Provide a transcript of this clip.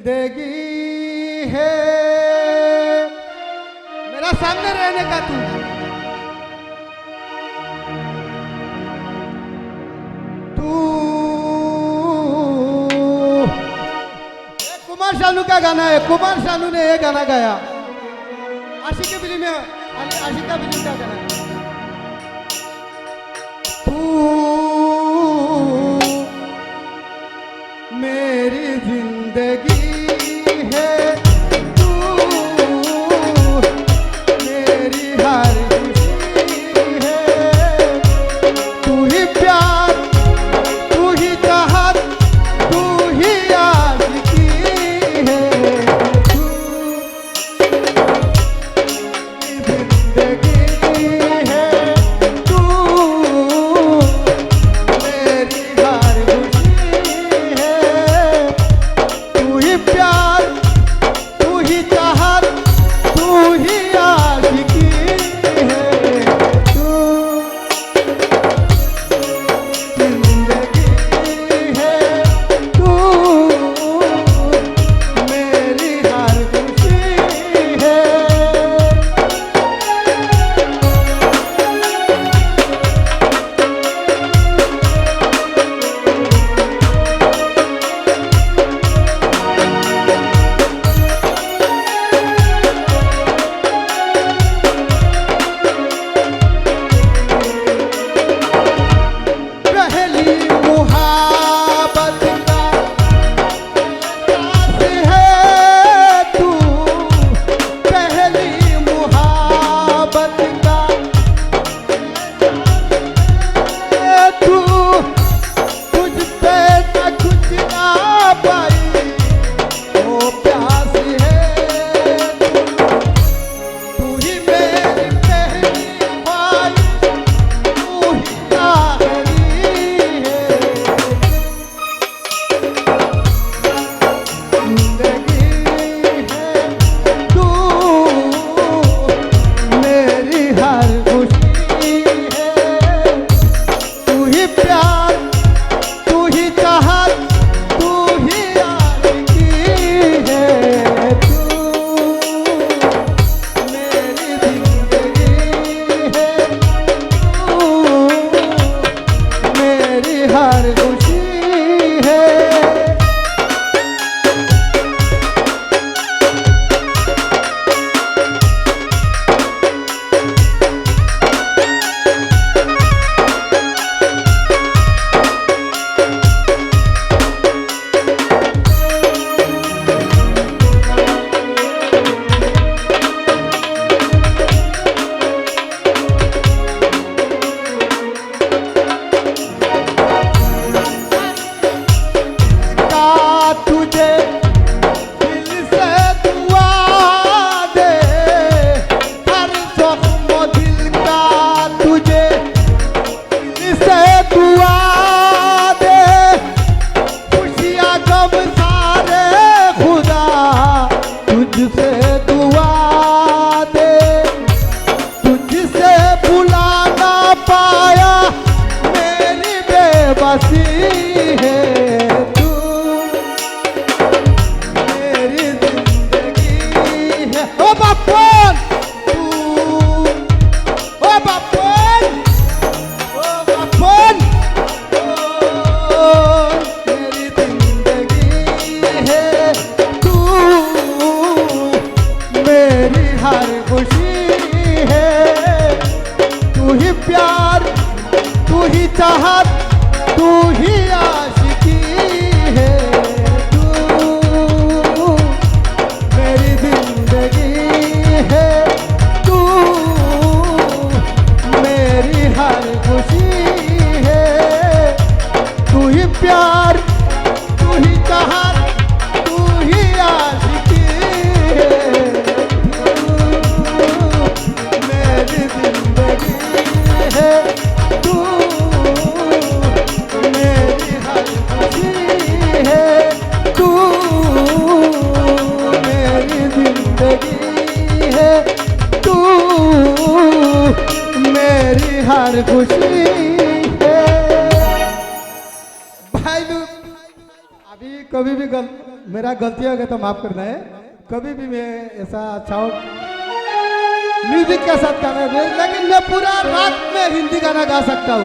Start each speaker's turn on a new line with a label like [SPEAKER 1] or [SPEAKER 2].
[SPEAKER 1] जिंदगी है मेरा सामने रहने का तू। कुमार शानू का गाना है, कुमार शानू ने ये गाना गाया, आशिकी फिल्म में, आशिका फिल्म का गाना है। तू मेरी जिंदगी है, तू मेरी हर खुशी है, तू ही प्यार, तू ही चाहत, तू ही आशिकी है। तू जिंदगी है, तू मेरी हर खुशी है, तू ही प्यार, तू ही चाहत, तू ही आशिकी है। तू जिंदगी है, तू मेरी हर खुशी है। पहली मुहाबत का एहसास है तू, पहली मुहाबत का एहसास है तू, तुझ पे न कुछ ना पाई वो प्यास है तू, तू ही मेरी पहली ख्वाहिश, तू ही आखिरी है। जिंदगी है, तू मेरी हर खुशी है, तू ही प्यार, तू ही चाहत, तू ही आशिकी है। तू मेरी जिंदगी है, तू मेरी हर खुशी है। का तुझे दिल से दुआ दे, हर जख्म दिल का तुझे दिल से दुआ दे, खुशियाँ गम सारे खुदा तुझसे दुआ दे, तुझसे भुला ना पाया मेरी बेबसी है। तू मेरी जिंदगी है, ओ बापन, तू ओ बापन, ओ बापन, ओ मेरी जिंदगी है, तू मेरी हर खुशी है, तू ही प्यार, तू ही चाहत, तू ही आशिकी है। तू मेरी जिंदगी है, तू मेरी हर खुशी है, तू ही प्यार, तू ही चाहत, तू ही आशिकी है। तू मेरी जिंदगी है, तू मेरी हर खुशी है, तू मेरी जिंदगी है, तू मेरी हर खुशी है। भाई लोग अभी कभी भी भी मेरा गलती हो गया तो माफ करना है। कभी भी मैं ऐसा अच्छा म्यूजिक के साथ गाना, लेकिन मैं पूरा रात में हिंदी गाना गा सकता हूँ।